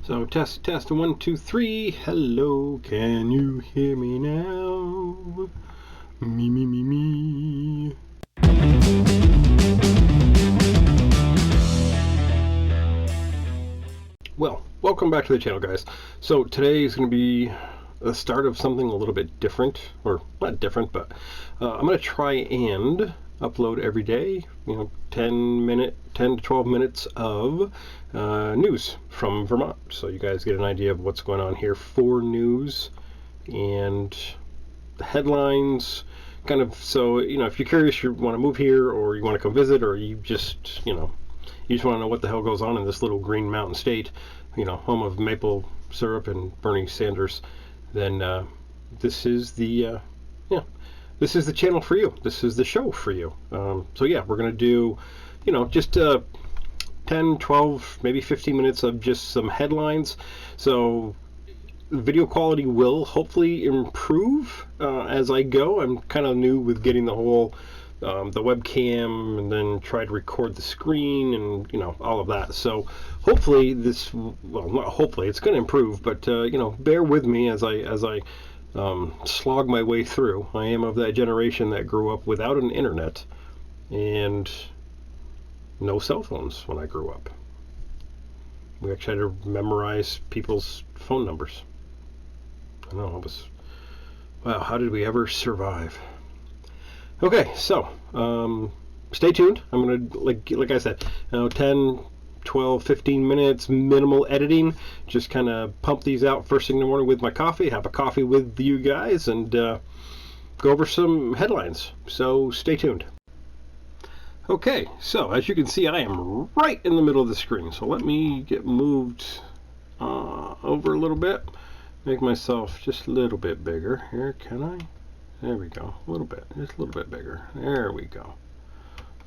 So test, 1, 2, 3. Hello, can you hear me now? Me. Well, welcome back to the channel, guys. So today is going to be the start of something a little bit different, or not different, but I'm going to try and upload every day, 10 to 12 minutes of news from Vermont, so you guys get an idea of what's going on here for news and the headlines, kind of. So if you're curious, you want to move here, or you want to come visit, or you just you just want to know what the hell goes on in this little green mountain state, home of maple syrup and Bernie Sanders, then this is the this is the channel for you. This is the show for you. So yeah, we're going to do, just 10, 12, maybe 15 minutes of just some headlines. So video quality will hopefully improve as I go. I'm kind of new with getting the whole the webcam, and then try to record the screen, and all of that. So hopefully this, well, not hopefully, it's going to improve, but bear with me as I slog my way through. I am of that generation that grew up without an internet and no cell phones when I grew up. We actually had to memorize people's phone numbers. I know, it was, wow, how did we ever survive? Okay, so stay tuned. I'm going to, like I said, 10, 12, 15 minutes, minimal editing. Just kind of pump these out first thing in the morning with my coffee, have a coffee with you guys, and go over some headlines. So stay tuned. Okay, so as you can see, I am right in the middle of the screen. So let me get moved over a little bit. Make myself just a little bit bigger here. Can I? There we go. A little bit. Just a little bit bigger. There we go.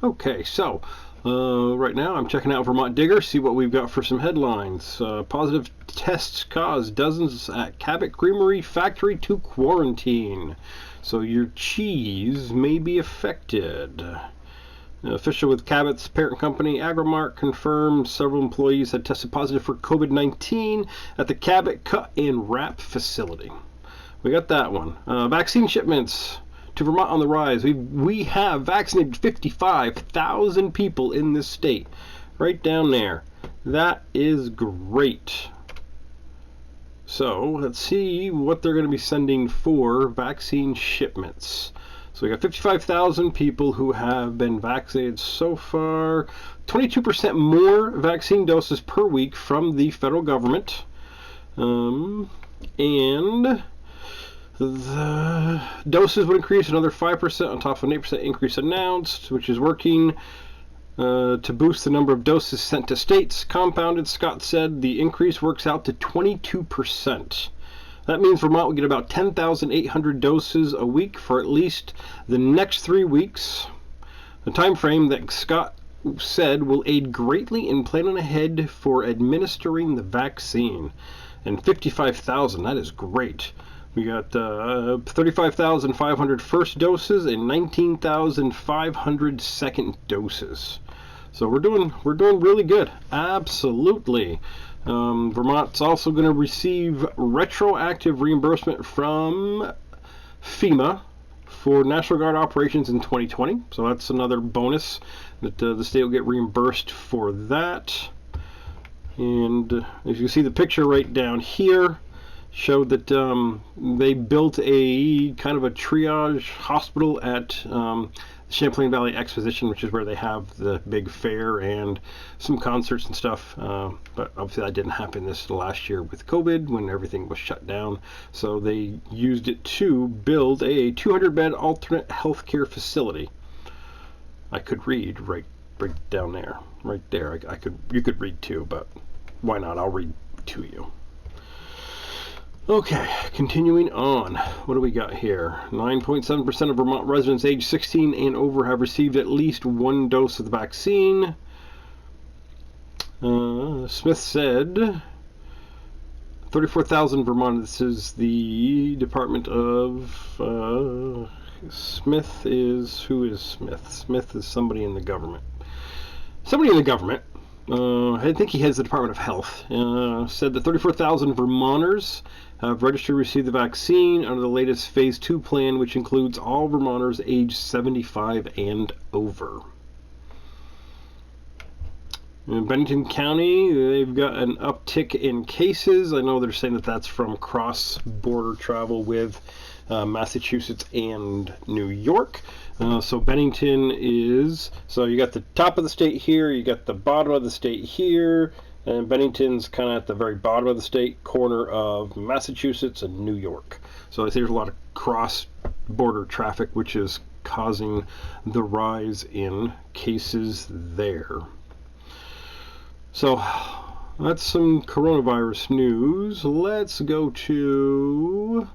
Okay, so right now I'm checking out Vermont Digger, see what we've got for some headlines. Positive tests cause dozens at Cabot Creamery factory to quarantine. So your cheese may be affected. An official with Cabot's parent company, Agrimark, confirmed several employees had tested positive for COVID-19 at the Cabot Cut and Wrap facility. We got that one. Vaccine shipments to Vermont on the rise. We have vaccinated 55,000 people in this state. Right down there. That is great. So let's see what they're going to be sending for vaccine shipments. So we got 55,000 people who have been vaccinated so far. 22% more vaccine doses per week from the federal government. And the doses would increase another 5% on top of an 8% increase announced, which is working to boost the number of doses sent to states. Compounded, Scott said the increase works out to 22%. That means Vermont will get about 10,800 doses a week for at least the next 3 weeks. The time frame that Scott said will aid greatly in planning ahead for administering the vaccine. And 55,000, that is great. We got 35,500 first doses and 19,500 second doses. So we're doing really good. Absolutely. Vermont's also going to receive retroactive reimbursement from FEMA for National Guard operations in 2020. So that's another bonus that the state will get reimbursed for that. And as you see, the picture right down here showed that they built a kind of a triage hospital at Champlain Valley Exposition, which is where they have the big fair and some concerts and stuff. But obviously that didn't happen this last year with COVID when everything was shut down. So they used it to build a 200-bed alternate healthcare facility. I could read right down there, right there. You could read too, but why not? I'll read to you. Okay, continuing on. What do we got here? 9.7% of Vermont residents aged 16 and over have received at least one dose of the vaccine. Smith said 34,000 Vermont. This is the Department of Smith is, who is Smith? Smith is somebody in the government. Somebody in the government I think he heads the Department of Health, said that 34,000 Vermonters have registered to receive the vaccine under the latest Phase 2 plan, which includes all Vermonters aged 75 and over. In Bennington County, they've got an uptick in cases. I know they're saying that that's from cross-border travel with Massachusetts and New York. So Bennington is, so you got the top of the state here, you got the bottom of the state here, and Bennington's kind of at the very bottom of the state, corner of Massachusetts and New York. So I see there's a lot of cross-border traffic, which is causing the rise in cases there. So that's some coronavirus news. Let's go to,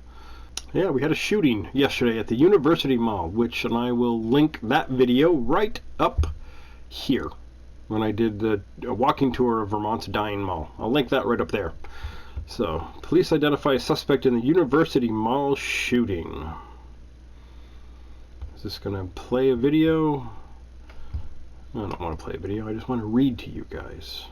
yeah, we had a shooting yesterday at the University Mall, and I will link that video right up here when I did the walking tour of Vermont's dying mall. I'll link that right up there. So, police identify a suspect in the University Mall shooting. Is this going to play a video? I don't want to play a video, I just want to read to you guys.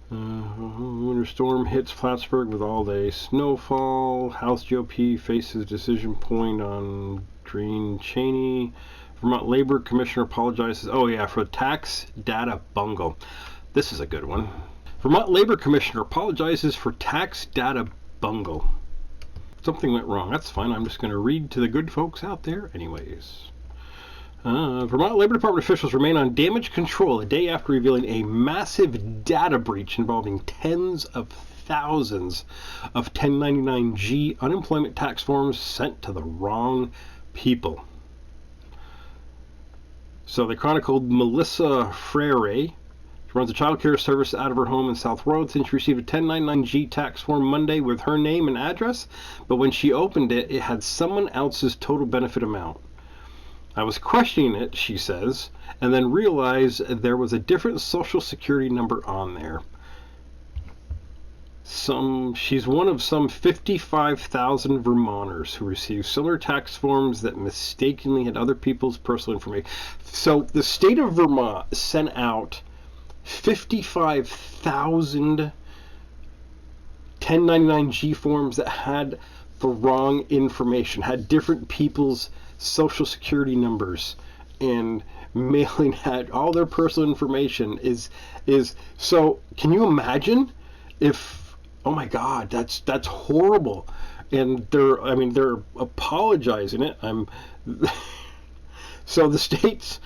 Winter storm hits Plattsburgh with all-day snowfall. House GOP faces decision point on Green Cheney. Vermont Labor Commissioner apologizes. Oh yeah, for tax data bungle. This is a good one. Vermont Labor Commissioner apologizes for tax data bungle. Something went wrong. That's fine. I'm just going to read to the good folks out there anyways. Vermont Labor Department officials remain on damage control a day after revealing a massive data breach involving tens of thousands of 1099-G unemployment tax forms sent to the wrong people. So they chronicled Melissa Frere. She runs a child care service out of her home in South Road since she received a 1099-G tax form Monday with her name and address, but when she opened it, it had someone else's total benefit amount. I was questioning it, she says, and then realized there was a different social security number on there. She's one of some 55,000 Vermonters who received similar tax forms that mistakenly had other people's personal information. So the state of Vermont sent out 55,000 1099-G forms that had the wrong information, had different people's social security numbers, and mailing had all their personal information is so can you imagine if, oh my god, that's horrible. And they're apologizing it. So the state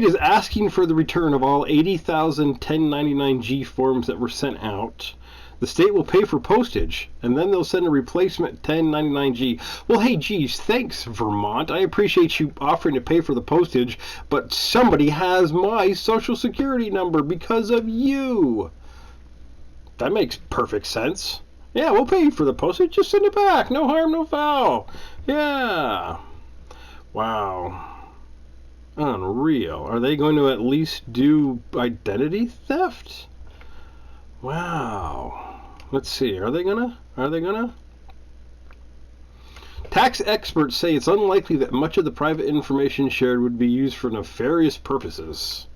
is asking for the return of all 80,000 1099-G forms that were sent out. The state will pay for postage, and then they'll send a replacement 1099-G. Well, hey, geez, thanks, Vermont. I appreciate you offering to pay for the postage, but somebody has my social security number because of you. That makes perfect sense. Yeah, we'll pay for the postage. Just send it back. No harm, no foul. Yeah. Wow. Unreal. Are they going to at least do identity theft? Wow. Let's see. Are they gonna? Tax experts say it's unlikely that much of the private information shared would be used for nefarious purposes.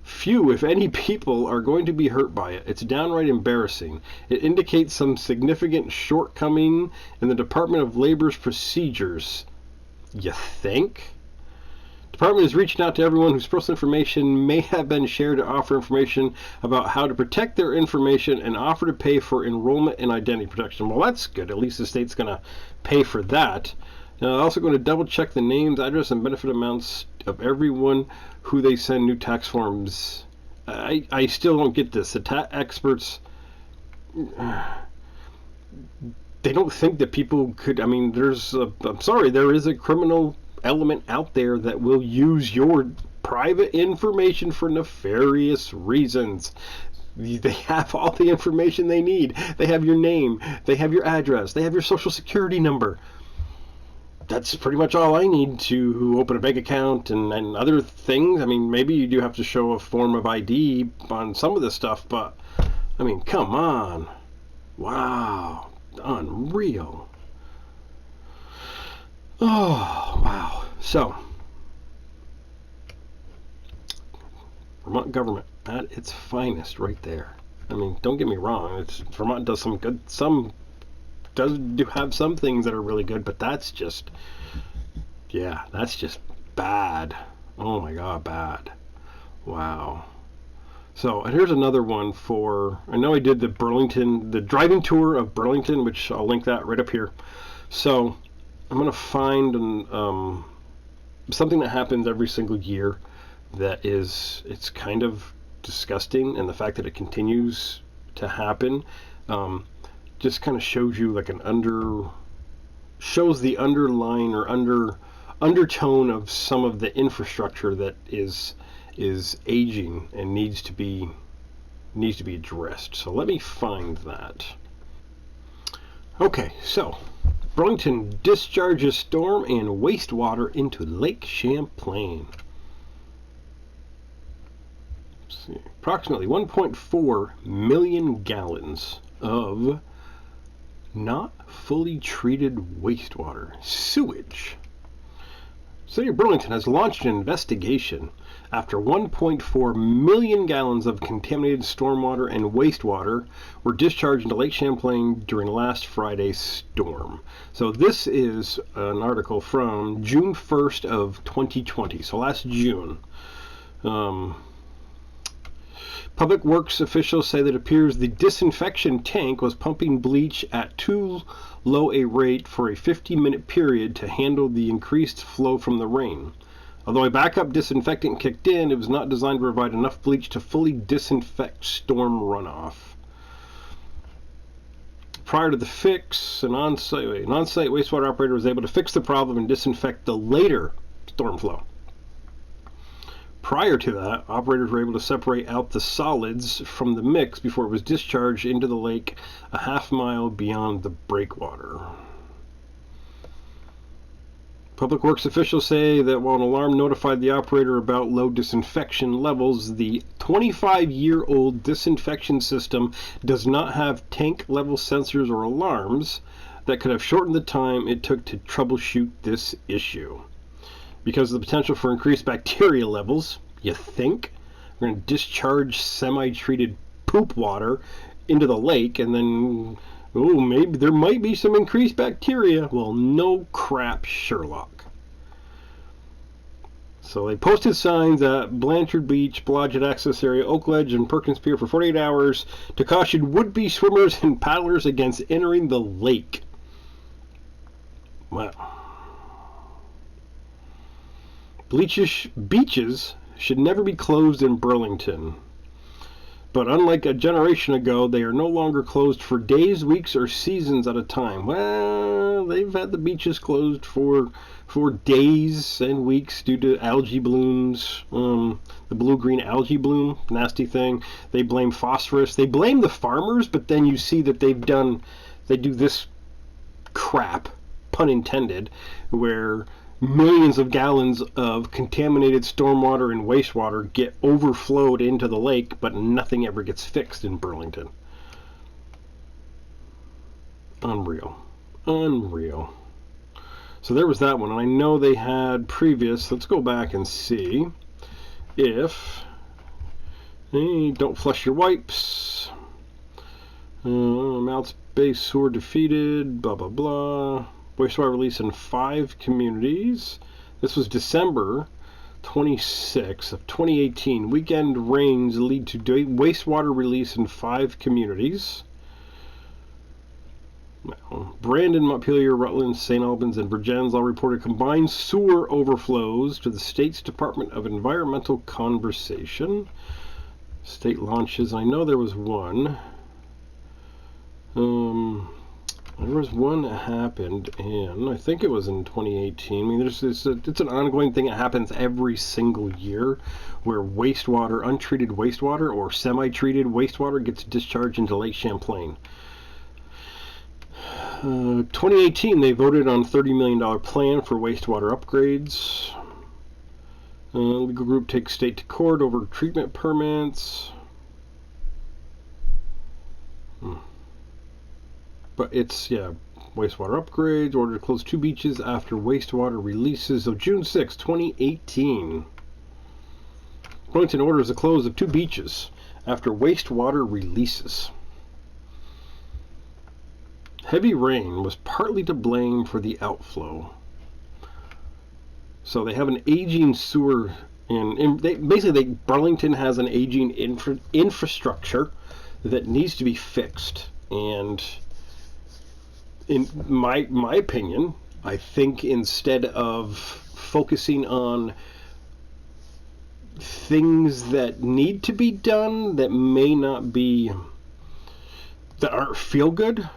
Few, if any, people are going to be hurt by it. It's downright embarrassing. It indicates some significant shortcoming in the Department of Labor's procedures. You think? Department is reaching out to everyone whose personal information may have been shared to offer information about how to protect their information and offer to pay for enrollment and identity protection. Well, that's good. At least the state's going to pay for that. Also going to double check the names, address, and benefit amounts of everyone who they send new tax forms. I still don't get this. The tax experts, they don't think that people could, I'm sorry, there is a criminal element out there that will use your private information for nefarious reasons. They have all the information they need. They have your name, they have your address, they have your social security number. That's pretty much all I need to open a bank account and other things. Maybe you do have to show a form of ID on some of this stuff, but come on. Wow. Unreal. Oh, wow. So, Vermont government at its finest right there. I mean, don't get me wrong. Vermont does some good. Some does do have some things that are really good, but that's just, yeah, that's just bad. Oh my God, bad. Wow. So, and here's another one for, I know I did the Burlington, the driving tour of Burlington, which I'll link that right up here. So, I'm going to find something that happens every single year that is, it's kind of disgusting, and the fact that it continues to happen just kind of shows you like shows the underline or undertone of some of the infrastructure that is aging and needs to be addressed. So let me find that. Okay, so Burlington discharges storm and wastewater into Lake Champlain. Let's see. Approximately 1.4 million gallons of not fully treated wastewater, sewage. City of Burlington has launched an investigation after 1.4 million gallons of contaminated stormwater and wastewater were discharged into Lake Champlain during last Friday's storm. So this is an article from June 1st of 2020, so last June. Public Works officials say that it appears the disinfection tank was pumping bleach at too low a rate for a 50-minute period to handle the increased flow from the rain. Although a backup disinfectant kicked in, it was not designed to provide enough bleach to fully disinfect storm runoff. Prior to the fix, an on-site wastewater operator was able to fix the problem and disinfect the later storm flow. Prior to that, operators were able to separate out the solids from the mix before it was discharged into the lake a half-mile beyond the breakwater. Public Works officials say that while an alarm notified the operator about low disinfection levels, the 25-year-old disinfection system does not have tank-level sensors or alarms that could have shortened the time it took to troubleshoot this issue. Because of the potential for increased bacteria levels, you think? We're going to discharge semi-treated poop water into the lake, and then, oh, maybe there might be some increased bacteria. Well, no crap, Sherlock. So they posted signs at Blanchard Beach, Blodgett Access Area, Oak Ledge, and Perkins Pier for 48 hours to caution would-be swimmers and paddlers against entering the lake. Wow. Beaches should never be closed in Burlington. But unlike a generation ago, they are no longer closed for days, weeks, or seasons at a time. Well, they've had the beaches closed for days and weeks due to algae blooms. The blue-green algae bloom, nasty thing. They blame phosphorus. They blame the farmers, but then you see that they do this crap, pun intended, where millions of gallons of contaminated stormwater and wastewater get overflowed into the lake, but nothing ever gets fixed in Burlington. Unreal. Unreal. So there was that one, and I know they had previous. Let's go back and see if don't flush your wipes. Mounts base sewer defeated. Blah blah blah. Wastewater release in 5 communities. This was December 26th of 2018. Weekend rains lead to wastewater release in 5 communities. Well, Brandon, Montpelier, Rutland, St. Albans, and Virgins all reported combined sewer overflows to the state's Department of Environmental Conservation. State launches. I know there was one. There was one that happened in, I think it was in 2018. I mean, it's an ongoing thing that happens every single year where wastewater, untreated wastewater or semi-treated wastewater gets discharged into Lake Champlain. 2018, they voted on a $30 million plan for wastewater upgrades. Legal group takes state to court over treatment permits. But it's, yeah, wastewater upgrades, order to close 2 beaches after wastewater releases of June 6, 2018. Burlington orders the close of 2 beaches after wastewater releases. Heavy rain was partly to blame for the outflow. So they have an aging sewer, and Burlington has an aging infrastructure that needs to be fixed. And in my opinion, I think instead of focusing on things that need to be done that may not be, that aren't feel good,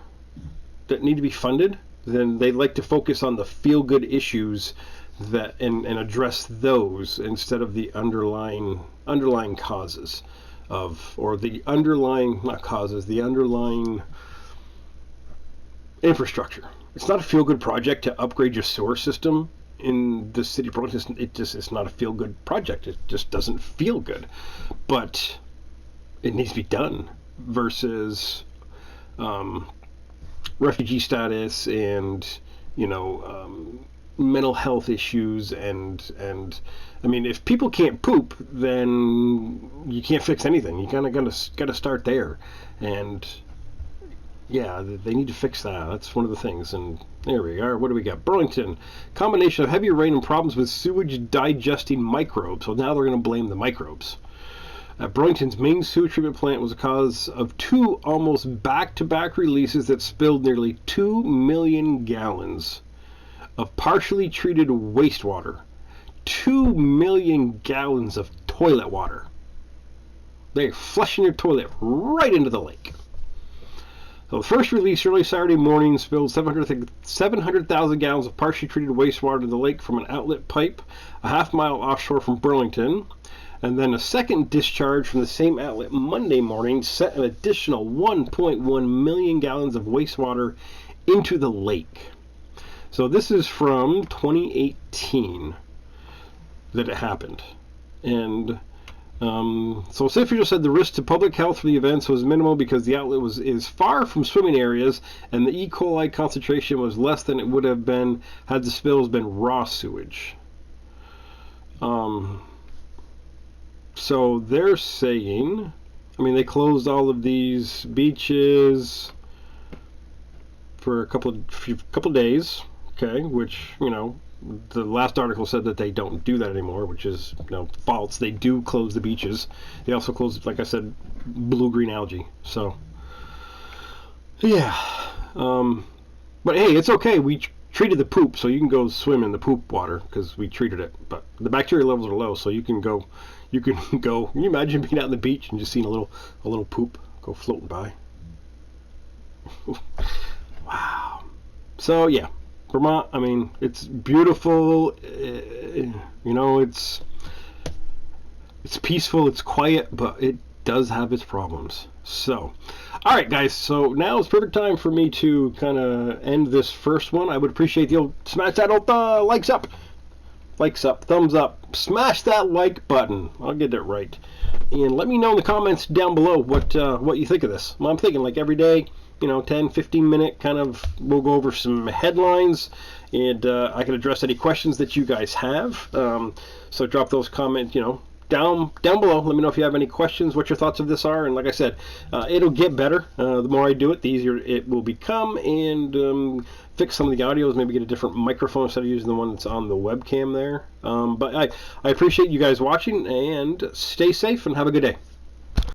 that need to be funded, then they like to focus on the feel good issues that and address those instead of the underlying causes of, or the underlying, not causes, the underlying infrastructure. It's not a feel good project to upgrade your sewer system in the city of Burlington. It's not a feel good project. It just doesn't feel good, but it needs to be done. Versus refugee status and mental health issues and I mean, if people can't poop, then you can't fix anything. You kind of gotta start there, and yeah, they need to fix that. That's one of the things. And there we are. What do we got? Burlington, combination of heavy rain and problems with sewage digesting microbes. So now they're going to blame the microbes. Burlington's main sewage treatment plant was the cause of 2 almost back-to-back releases that spilled nearly 2 million gallons of partially treated wastewater. 2 million gallons of toilet water. They're flushing your toilet right into the lake. So the first release early Saturday morning spilled 700,000 gallons of partially treated wastewater to the lake from an outlet pipe a half-mile offshore from Burlington. And then a second discharge from the same outlet Monday morning sent an additional 1.1 million gallons of wastewater into the lake. So this is from 2018 that it happened. And so city officials said the risk to public health for the events was minimal because the outlet is far from swimming areas and the E. coli concentration was less than it would have been had the spills been raw sewage. So they're saying, I mean, they closed all of these beaches for a couple days, okay, which, the last article said that they don't do that anymore, which is, false. They do close the beaches. They also close, like I said, blue-green algae. So, yeah. But hey, it's okay. We treated the poop, so you can go swim in the poop water because we treated it. But the bacteria levels are low, so you can go. Can you imagine being out on the beach and just seeing a little poop go floating by? Wow. So yeah, Vermont. I mean, it's beautiful. It's peaceful. It's quiet, but it does have its problems. So, all right, guys. So now it's perfect time for me to kind of end this first one. I would appreciate you'll smash that old likes up, thumbs up, smash that like button. I'll get it right, and let me know in the comments down below what you think of this. Well, I'm thinking like every day, 10-15 minute kind of, we'll go over some headlines, and I can address any questions that you guys have. So drop those comments, down below. Let me know if you have any questions, what your thoughts of this are. And like I said, it'll get better. The more I do it, the easier it will become, and fix some of the audios, maybe get a different microphone instead of using the one that's on the webcam there. But I appreciate you guys watching, and stay safe and have a good day.